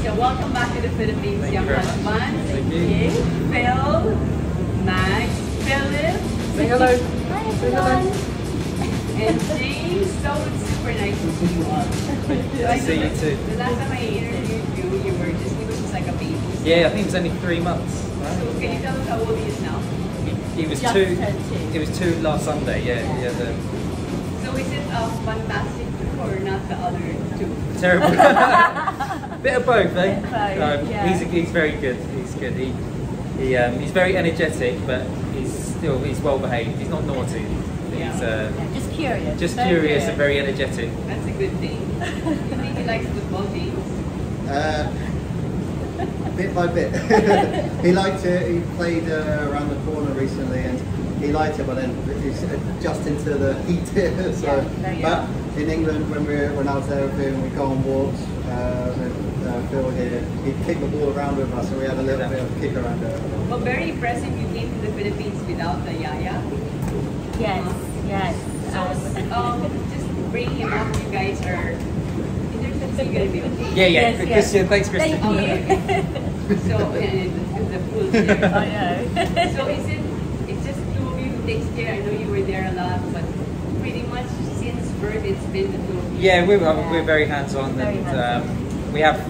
So welcome back to the Philippines, Younghusbands. Thank you. Phil, Max, Philip. Say hello. Hi everyone. And James. So it's super nice to see you all. I see you too. The last time I interviewed you, you were just like a baby. Yeah, I think it was only 3 months. Right? So can you tell us how old he is now? He was Just two. turned two. He was 2 last Sunday. Yeah, yeah. So is it a fantastic two or not the other two? Terrible. Bit of both, eh? Yeah. He's very good. He's good. He's very energetic, but he's well behaved. He's not naughty. He's Just curious. just curious and very energetic. That's a good thing. You think he likes football, James? Bit by bit. He liked it. He played around the corner recently, and he liked it. But then he's just into the heat here. So, but in England, when I was there with him, we go on walks. Phil here, he'd kick the ball around with us, so we had a little bit of kick around there. Well, very impressive. You came to the Philippines without the Yaya. Yes. So, just bringing him up, you guys are. Is there something going to be okay? Yeah. Yes. Christian, thanks, Christian. Thank you. So, and the pool there. I know. So, it's just two of you who takes care? I know you were there a lot, but pretty much since birth, it's been the two of you. Yeah, we're very hands-on, Very and hands-on. we have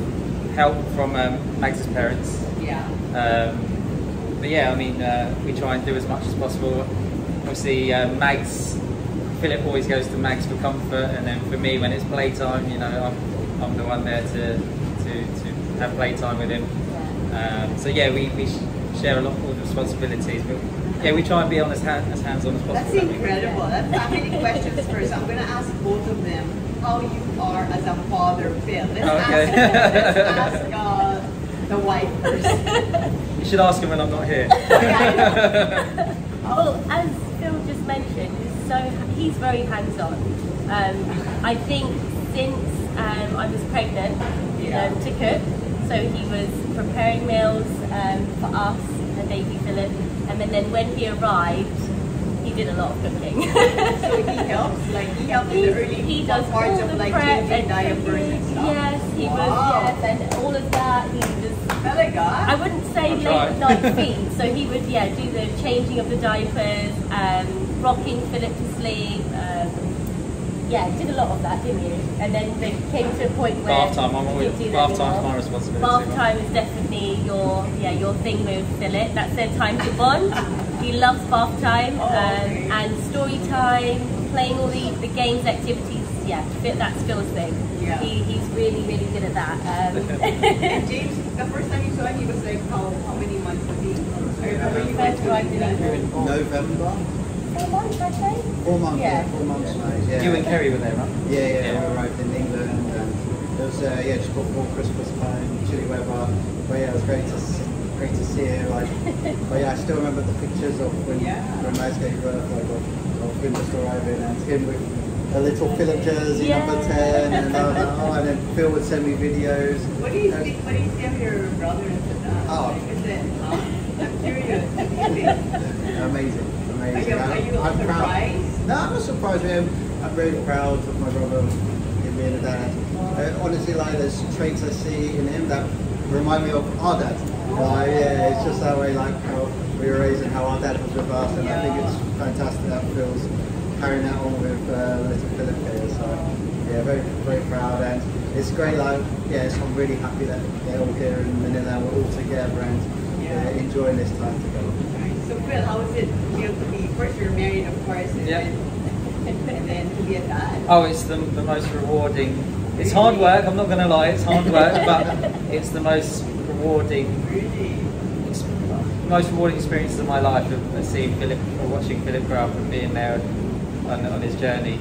help from Max's parents. Yeah. But yeah, I mean, we try and do as much as possible. Obviously, Philip always goes to Mags for comfort, and then for me, when it's playtime, you know, I'm the one there to have playtime with him. So yeah, we share a lot of responsibilities, but yeah, we try and be as hands-on as possible. That's incredible. That's family questions first. I'm going to ask both of them how you are as a father, Phil. Let's ask the wife first. You should ask him when I'm not here. Well, as Phil just mentioned, he's very hands-on. I think since I was pregnant to cook, so he was preparing meals for us and baby Philip, and then when he arrived, he did a lot of cooking. So he helps in the early he does parts all of the like prep changing and diapers cooking. and stuff. Yes, he was. Yes, and all of that. He was. I wouldn't say late night feed, so he would do the changing of the diapers, rocking Philip to sleep. Did a lot of that, didn't you? And then they came to a point where Bath time. Bath time's my responsibility. Bath time is definitely your thing with Philip. That's their time to bond. He loves bath time and story time, playing all the games, activities. Yeah, that's Phil's thing. Yeah. He's really good at that. And James, the first time you saw him, he was like how many months was he? I remember you guys arrived in November. 4 months, I say. 4 months. Yeah. 4 months now. Yeah. You and Kerry were there, right? Yeah. We arrived in England, and it was just before Christmas time, chilly weather. But yeah, it was great to see it. But yeah, I still remember the pictures of when Max gave birth, of him just arriving, and him with a little Philip jersey, number 10, and then Phil would send me videos. What do you think? What do you think of your brother and sister? I'm curious. Amazing. Are you I'm surprised? Proud. No, I'm not surprised with him. I'm really proud of my brother, him being a dad. Honestly, there's traits I see in him that remind me of our dad. It's just that way, how we were raised and how our dad was with us, and I think it's fantastic that Phil's carrying that on with little Philip here. So yeah, very, very proud, and it's great. I'm really happy that they're all here in Manila, we're all together and enjoying this time together. So Phil, how is it feel to be, first you're married of course, and then to be a dad? Oh, it's the most rewarding. It's hard work, I'm not going to lie, it's hard work, but it's the most rewarding experiences of my life of seeing Philip, or watching Philip grow up and being there on his journey.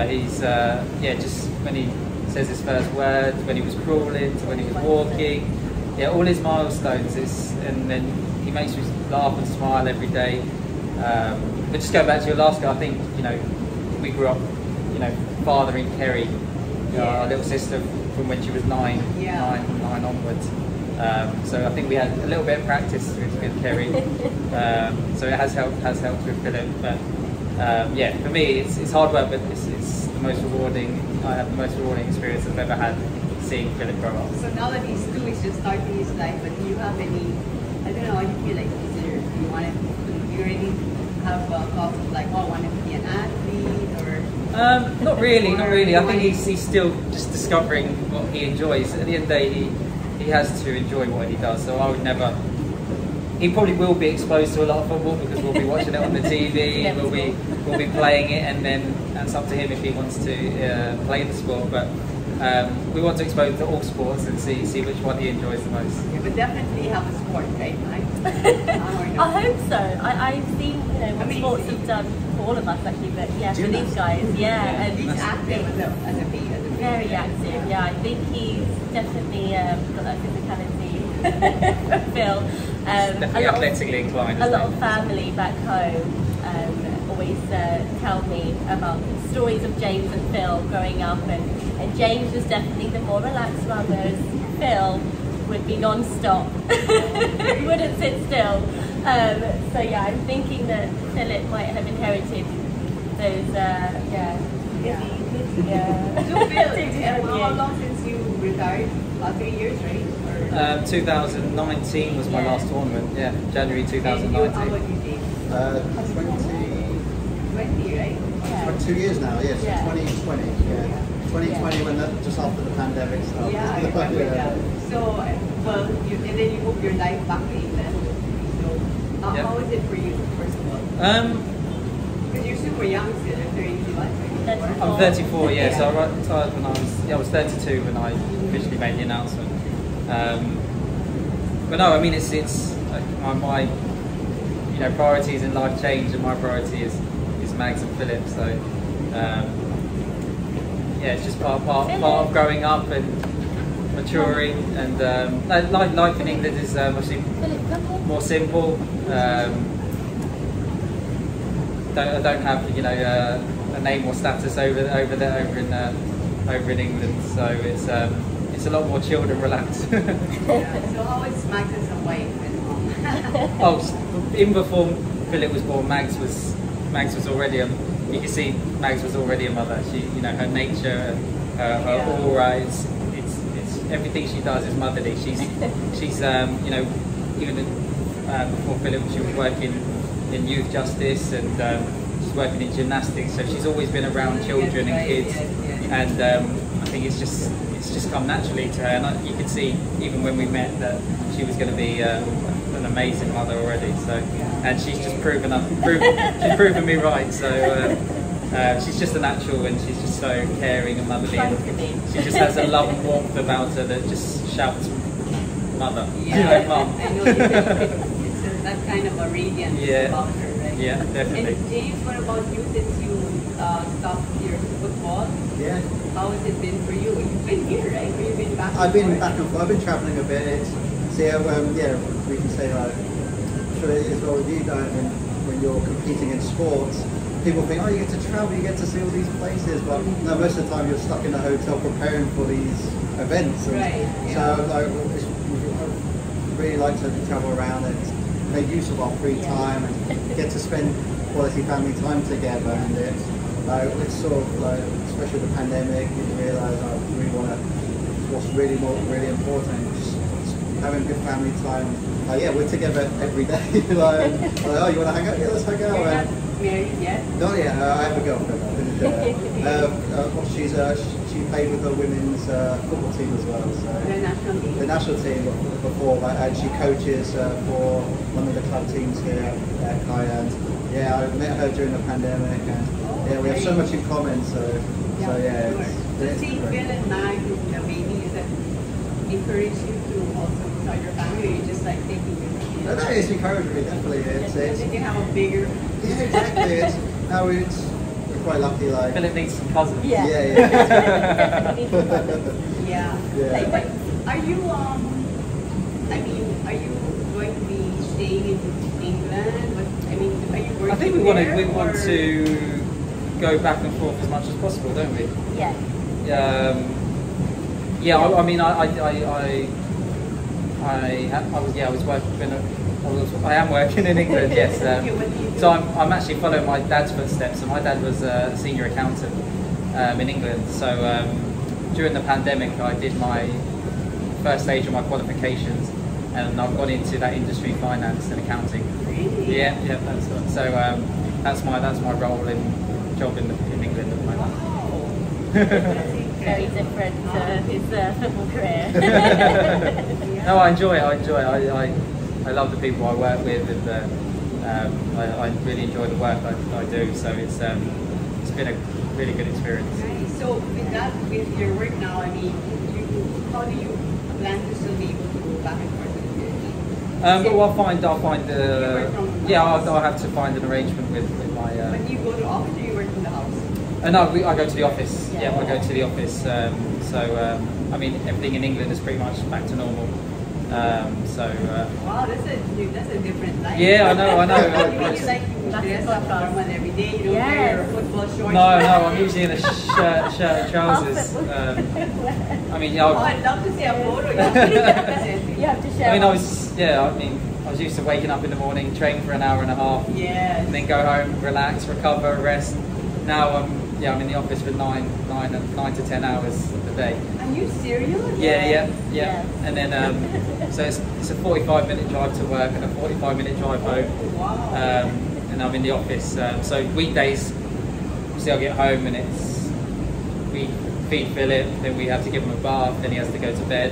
He's just when he says his first words, when he was crawling, to when he was walking, all his milestones, and then he makes me laugh and smile every day. But just go back to your last guy, I think, we grew up, fathering Kerry, our little sister, from when she was nine onwards. So I think we had a little bit of practice with Kerry. So it has helped with Philip. But for me, it's hard work, but it's the most rewarding. I have the most rewarding experience I've ever had seeing Philip grow up. So now that he's 2, he's just starting his life, but do you have any, I don't know, how you feel like, do you want to, do you already have thoughts of like, oh, I want to be an athlete, or? Not really, not really. I think he's still just discovering what he enjoys. At the end of the day, he has to enjoy what he does, so I would never. He probably will be exposed to a lot of football because we'll be watching it on the TV, we'll be playing it, and then it's up to him if he wants to play the sport. But we want to expose him to all sports and see which one he enjoys the most. Yeah, but definitely have a sport, right, Mike? I hope so. I've seen what sports have done for all of us actually, but yeah, for these guys, yeah. And he's active as a baby. Very active, yeah. I think he's definitely got that physicality. Phil. Definitely athletically inclined. A lot of family back home always tell me about stories of James and Phil growing up, and James was definitely the more relaxed one, whereas Phil would be non-stop, wouldn't sit still. So yeah, I'm thinking that Philip might have inherited those, So Phil, how long since you retired? About 3 years, right? 2019 was my last tournament, yeah, January 2019. How old you think? 20, right? Yeah. 2 years now, yes, yeah. 2020, yeah. 2020 when just after the pandemic started. Yeah, I remember that. So, well, and then you moved your life back to England. So, how is it for you, first of all? Because you're super young still, you're 31, I'm 34, yeah, so I retired when I was 32 when I officially made the announcement. But no, I mean it's my priorities in life change, and my priority is Mags and Philip. So yeah, it's just part of growing up and maturing, and life in England is obviously more simple. I don't have a name or status over in England, so it's a lot more chilled and relaxed. Yeah. So how is Mags as a wife and mom? Even before Philip was born, Mags was already you can see Mags was already a mother. She, her nature, her aura, it's everything she does is motherly. She's even before Philip, she was working in youth justice, and she's working in gymnastics. So she's always been around children and kids, and I think it's just come naturally to her. And you could see even when we met that she was going to be an amazing mother already. So, and she's just proven me right. So she's just a natural, and she's just so caring and motherly. And she just has a love and warmth about her that just shouts, "Mother, Mom." I know it's that kind of a radiance about her, right? Yeah, definitely. And James, what about you since you stopped your football? Yeah. How has it been for you? You've been here, right? Or you've been back? I've been back and forth. I've been travelling a bit. So we can say like, sure it is well with you guys when you're competing in sports. People think, oh, you get to travel, you get to see all these places, but no, most of the time you're stuck in a hotel preparing for these events. And so I really like to travel around and make use of our free time and get to spend quality family time together. And it's sort of like, especially with the pandemic, you realise I really want to, what's really important, just having good family time. We're together every day. Oh, you want to hang out? Yeah, let's hang out. You're not married yet? Not yet. I have a girlfriend. She played with the women's football team as well. So the national team before, and she coaches for one of the club teams here at Cayenne. Yeah, I met her during the pandemic, and we have so much in common. So seeing Phil and Mag, the baby, is that encourage you to also start your family, or you just like taking your kids? No, it's encouraging me, definitely. Did you have a bigger? Yeah, exactly. We're quite lucky. Like Philip needs some cousins. Yeah. But are you are you going to be staying in England? Are you working? I think we want to go back and forth as much as possible, don't we? Yeah. I am working in England, yes. So I'm actually following my dad's footsteps. So my dad was a senior accountant in England. So during the pandemic, I did my first stage of my qualifications, and I've gone into that industry, finance and accounting. Really? Yeah, that's right. So that's my role in job in England at the moment. Wow. Very different to his football career. No, I enjoy it. I love the people I work with, and I really enjoy the work I do. So it's been a really good experience. Nice. So with your work now, I mean, how do you plan to still be able to go back and forth? Well, I'll find I'll have to find an arrangement with my. When you go to office, or you work from the house? No, I go to the office. Yeah, I go to the office. I mean, everything in England is pretty much back to normal. Wow, that's a different life. Yeah, I know. You dress up normal every day. You don't wear your football shorts. No, I'm usually in a shirt and trousers. I mean, I'd love to see a photo. You have to share. I was used to waking up in the morning, train for an hour and a half, and then go home, relax, recover, rest. Now I'm in the office for 9 to 10 hours a day. Are you serious? Yeah. And then so it's a 45-minute drive to work and a 45-minute drive home. Wow. And I'm in the office. So weekdays, obviously I get home and we feed Philip, then we have to give him a bath, then he has to go to bed.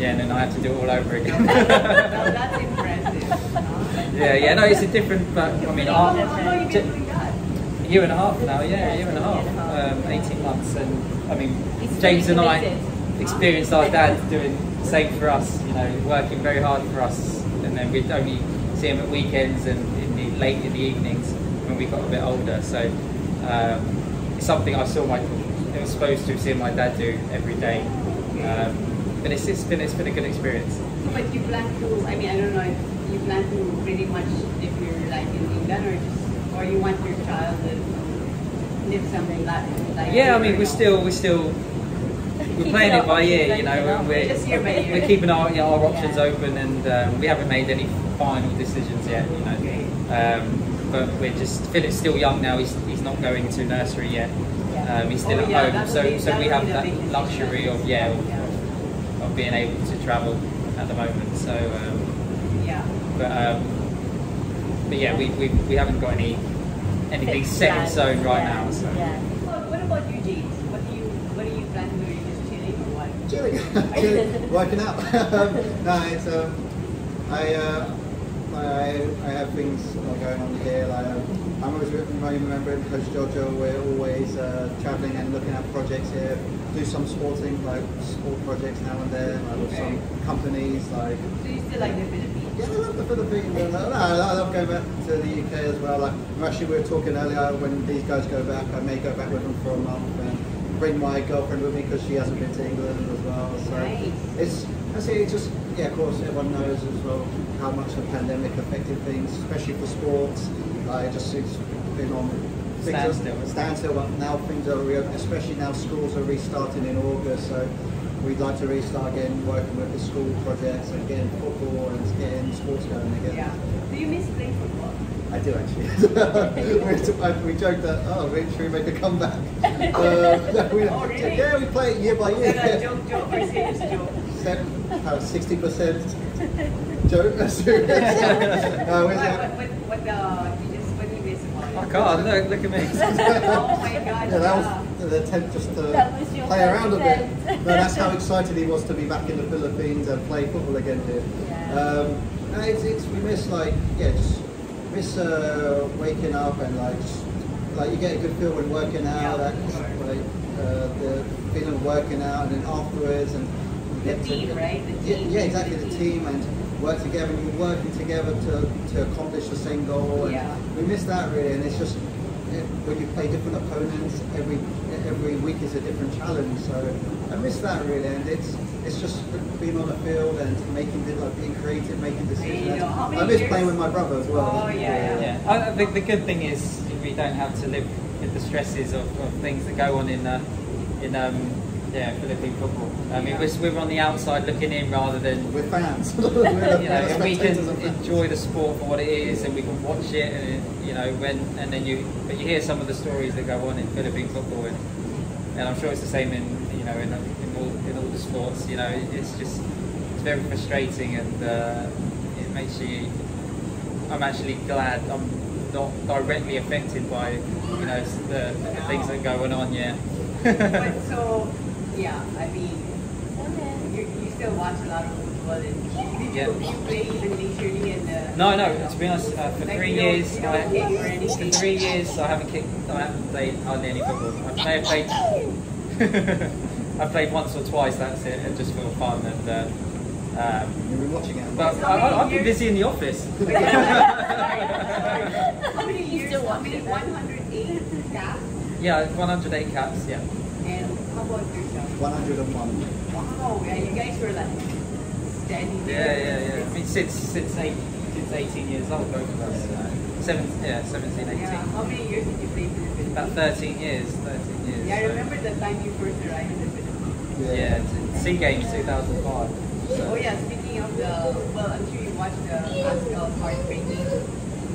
And then I have to do it all over again. That's impressive. No, it's a different, but I mean, how long have you been doing that? A year and a half now, a year and a half, 18 months, and I mean, James and I experienced our dad doing the same for us, working very hard for us, and then we'd only see him at weekends and late in the evenings when we got a bit older. So it's something I was supposed to see my dad do every day, but it's been a good experience. But you plan to? I mean, I don't know if you plan to pretty much if you're like in England or you want your child to live something like. Yeah, I mean, we're playing it by ear, Just year by year. We're keeping our options open, and we haven't made any final decisions yet, Okay. But Philip's still young now. He's not going to nursery yet. He's still at home, so we have that luxury of being able to travel at the moment. So but yeah, we haven't got anything set in stone right now. So. What about you, James? What do you plan to do? Are you just chilling or what? Chilling, working out. No, it's I have things going on here. I'm always remembering Coach Giorgio. We're always traveling and looking at projects here. Do some sport projects now and then. With some companies like. So you still like the Philippines? Yeah, I love the Philippines. I love going back to the UK as well. Actually, we were talking earlier, when these guys go back, I may go back with them for a month and bring my girlfriend with me because she hasn't been to England as well. So nice. Of course, everyone knows as well how much the pandemic affected things, especially for sports. It's been on standstill, but now things are especially now schools are restarting in August. So we'd like to restart again, working with the school projects and getting football and getting sports going again. Yeah. Do you miss playing football? I do actually. We joked that, should we make a comeback? Really? Yeah, we play it year by year. Joke or serious joke? 60% joke. What do you miss about it? I can't, look at me. Oh my God. Yeah, that was the attempt just to play around a bit. No, that's how excited he was to be back in the Philippines and play football again here. Yeah. We miss miss waking up and you get a good feel when working out. The feeling of working out, and then afterwards and the team, right? The team. Yeah, exactly. The team and work together. And you're working together to accomplish the same goal. And we miss that really, and it's just when you play different opponents, every week is a different challenge. So I miss that really, and it's just being on the field and being creative, making decisions. I miss playing with my brother as well. Oh yeah. I think the good thing is we don't have to live with the stresses of things that go on in Philippine football. I mean, we're on the outside looking in rather than we're fans. And we can enjoy the sport for what it is, and we can watch it, and but you hear some of the stories that go on in Philippine football, and and I'm sure it's the same in in all the sports. It's very frustrating, and it makes you. I'm actually glad I'm not directly affected by the things that are going on. Yeah. But so yeah, I mean, you still watch a lot of football, and did you play even leisurely in the? No. To be honest, for 3 years, I haven't played hardly any football. I may have played. I played once or twice. That's it, and just for fun. And you've been watching it. But I've been busy in the office. How many years? How many? 108 caps. Yeah, 108 caps. Yeah. And how about yourself? 101. Wow, yeah, you guys were like steady. Yeah. I mean, since 18 years old, both of us. 17, 18. Yeah. How many years did you play for the Philippines? About 13 years. 13 years. Yeah, I remember the time you first arrived in the Philippines. Yeah, SEA Games 2005. Oh yeah, speaking of well, I'm sure you watched the Azkals heartbreaking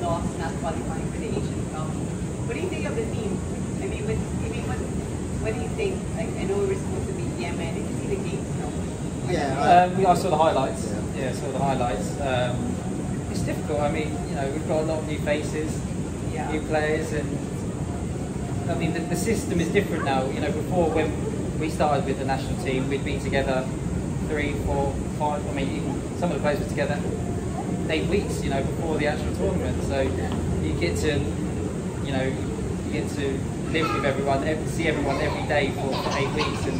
loss, not qualifying for the Asian Cup. What do you think of the team? I mean, what do you think? Like, I know we were supposed to beat Yemen. Did you see the games? No. Yeah. I saw the highlights. Yeah, I saw the highlights. It's difficult. I mean, we've got a lot of new faces, new players, and I mean, the system is different now. Before when we started with the national team, we'd be together 3, 4, 5. I mean, even some of the players were together 8 weeks. Before the actual tournament. So you get to, live with everyone, see everyone every day for 8 weeks, and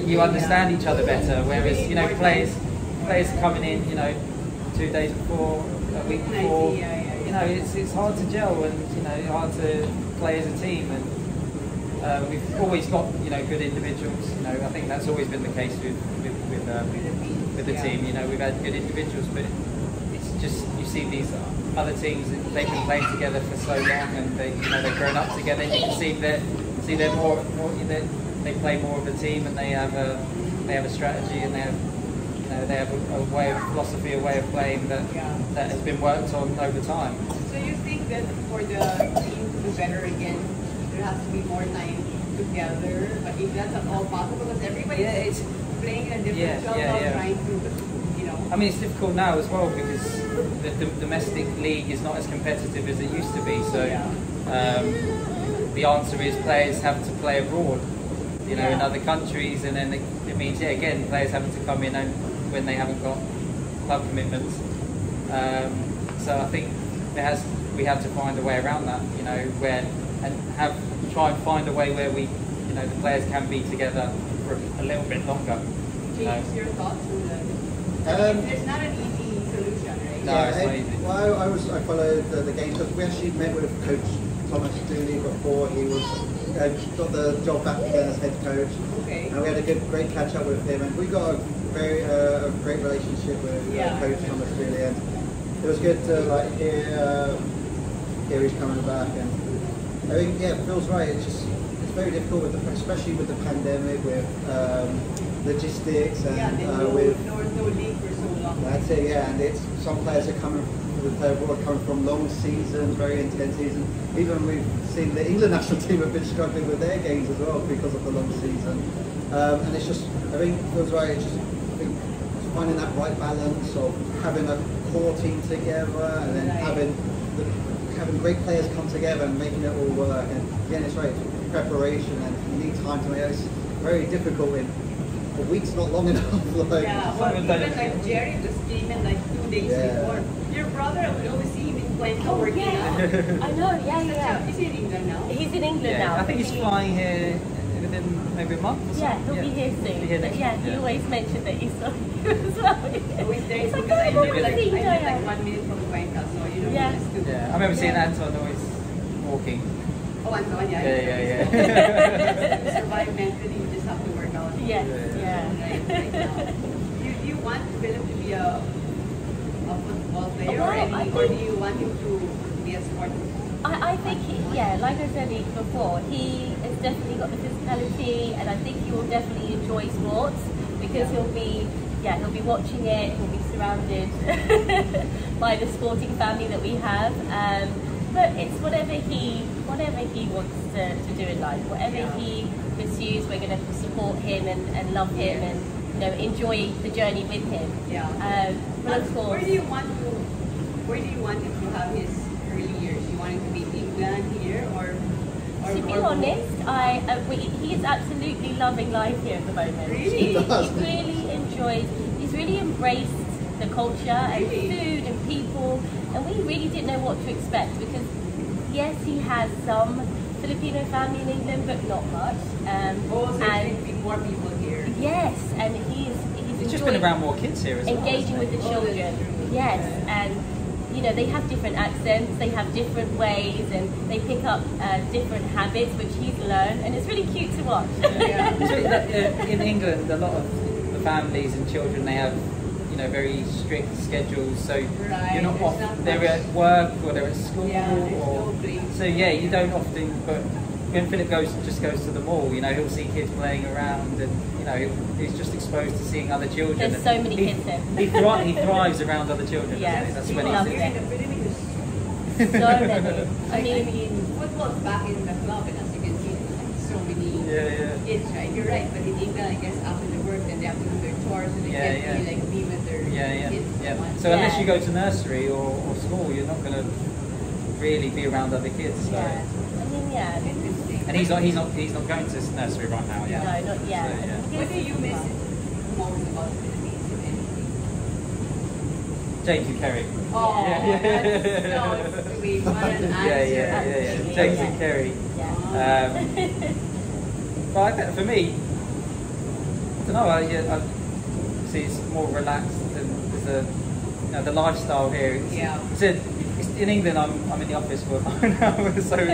you understand each other better. Whereas players coming in, 2 days before, a week before, it's hard to gel, and hard to play as a team. And we've always got good individuals. I think that's always been the case with the team. We've had good individuals, but it's just you see these other teams, they've been playing together for so long, and they've grown up together. And you can see they're more they play more of a team, and they have a strategy, and they have a way of philosophy, a way of playing that has been worked on over time. So you think that for the team to do better again, there has to be more time together? But if that's not all possible, because everybody's playing in a different job, trying to, I mean, it's difficult now as well because the domestic league is not as competitive as it used to be. So the answer is players have to play abroad, in other countries, and then it means again players having to come in when they haven't got club commitments. So I think we have to find a way around that, try and find a way where we, the players can be together for a little bit longer. James, your thoughts on that? There's not an easy solution, right? No, it's not easy. Well, I followed the games because we actually met with Coach Thomas Dooley before he was got the job back again as head coach. Okay. And we had a great catch up with him, and we got a very great relationship with Coach Thomas Dooley, and it was good to hear he's coming back. And I think it feels right. It's very difficult especially with the pandemic, with logistics, and with no league for so long. That's it, and it's some players are coming from long seasons, very intense seasons. Even we've seen the England national team have been struggling with their games as well because of the long season. And it's just, I think it feels right. It's just finding that right balance of having a core team together, and then having great players come together and making it all work. And again, it's right. Preparation, and you need time to make it. It's very difficult a week's not long enough. Well, even like Jerry just came in 2 days before. Your brother, I would always see him in Cuenca working out. I know, Is he in England now? He's in England now. I think he's flying here within maybe a month or so. Yeah, he'll be here soon. But he always mentioned that he's so here as well. Always there. It's Because I live like 1 yeah. minute from Cuenca, so just to... I remember seeing Anton always walking. Oh, Anton, Yeah. To survive mentally, you just have to work out. Yeah. Right now. Do you want Philip to be a football player, or do you want him to be a sportsman? I think, like I said before, he has definitely got the physicality, and I think he will definitely enjoy sports because he'll be watching it, he'll be surrounded by the sporting family that we have. But it's whatever he wants to do in life, whatever he pursues, we're going to support him and love him and enjoy the journey with him. But of course, where do you want him to have his early years? You want him to be in England here or to be honest, he is absolutely loving life here at the moment. Really? He really enjoys. He's really embraced the culture and food and people, and we really didn't know what to expect because yes, he has some Filipino family in England, but not much. And more people here. Yes, and he's just been around more kids here as well. Engaging with the children. Yes, and they have different accents, they have different ways, and they pick up different habits which he's learned, and it's really cute to watch. In England, a lot of the families and children, they have very strict schedules, so you're not often they're at work or they're at school, so you don't often. But when Philip just goes to the mall, he'll see kids playing around, and he's just exposed to seeing other children. There's so many kids there. He thrives around other children. Yes, that's he when loves he's it. So many. I mean, football's back in the club, and as you can see, so many kids, right? You're right, but in England, I guess after the work, then they have to do their chores, and they can't be with their kids. So unless you go to nursery or school, you're not going to really be around other kids. So. And he's not going to nursery right now. No, not yet. So, what do you miss most about the Philippines, if anything? James and Kerry. Oh, that's so sweet. What an answer. James and Kerry. But I think for me, I don't know. I see it's more relaxed and there's the lifestyle here. In England, I'm in the office for 9 hours, so you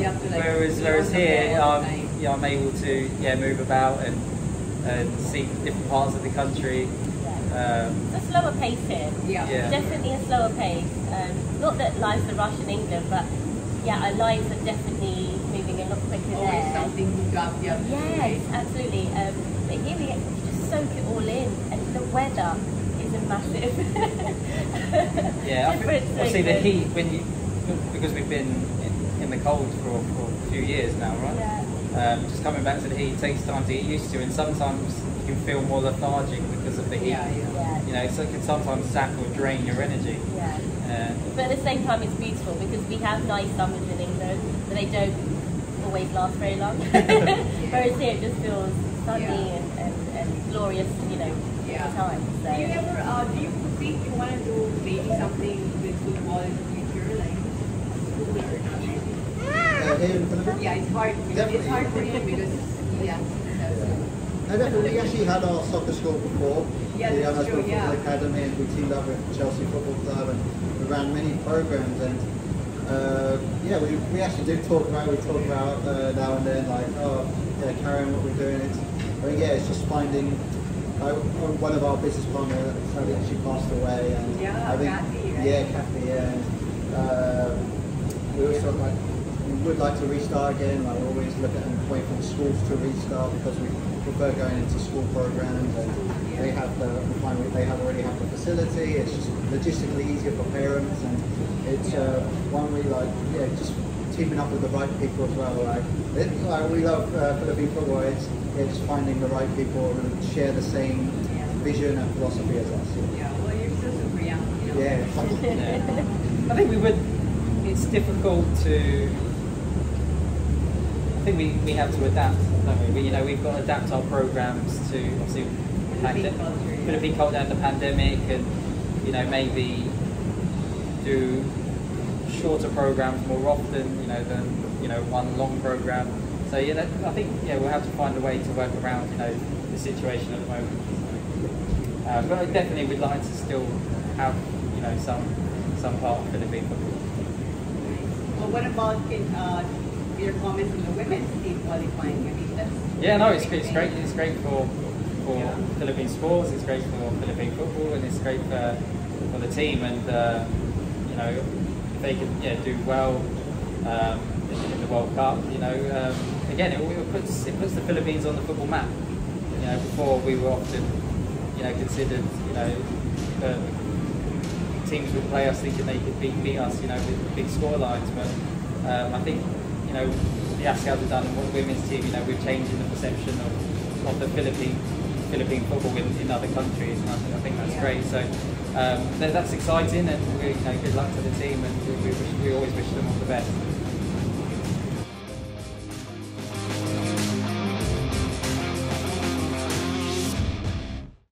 have to, whereas here, I'm able to move about and see different parts of the country. It's a slower pace here. Definitely a slower pace. Not that life's a rush in England, but our lives are definitely moving a lot quicker there. Always something to do. Yes, absolutely. But here we just soak it all in, and the weather is a massive. Obviously the heat because we've been in the cold for a few years now, right? Just coming back to the heat takes time to get used to, and sometimes you can feel more lethargic because of the heat. So it can sometimes sap or drain your energy. But at the same time, it's beautiful because we have nice summers in England, but they don't always last very long. Whereas here, it just feels sunny and glorious, all the time. So. Do you think you want to do maybe something with football in the future, like school or something? It's hard. It's hard for him because definitely. We actually had our soccer school before, the Younghusbands Football Academy, and we teamed up with Chelsea Football Club, and we ran many programs. And we actually did talk about. We talk about now and then, like, carrying what we're doing. It's just finding. One of our business partners actually passed away, and Kathy, and we also we would like to restart again. Like, we always look at and wait for the schools to restart because we prefer going into school programs, and they already have the facility. It's just logistically easier for parents, and it's one we like. Just teaming up with the right people as well. We love Philippine football. It's just finding the right people who share the same vision and philosophy as us. Well, you're still super young. I think it's difficult to. I think we have to adapt, don't we? We've got to adapt our programs to obviously Philippine culture and the pandemic, and maybe do shorter programs more often, than one long program. So I think we'll have to find a way to work around the situation at the moment. But I definitely would like to still have some part of Philippine football. Well, what about your comments on the women's team qualifying? I mean, that's it's great. It's great for Philippine sports. It's great for Philippine football, and it's great for the team. And if they can do well in the World Cup, again it puts the Philippines on the football map. Before we were often considered a teams would play us thinking they could beat us, you know, with big score lines. But I think, you know, the Azkals have done, and what the women's team, you know, we're changing the perception of the Philippine football in other countries, and I think that's great. So that's exciting, and we, you know, good luck to the team, and we always wish them all the best.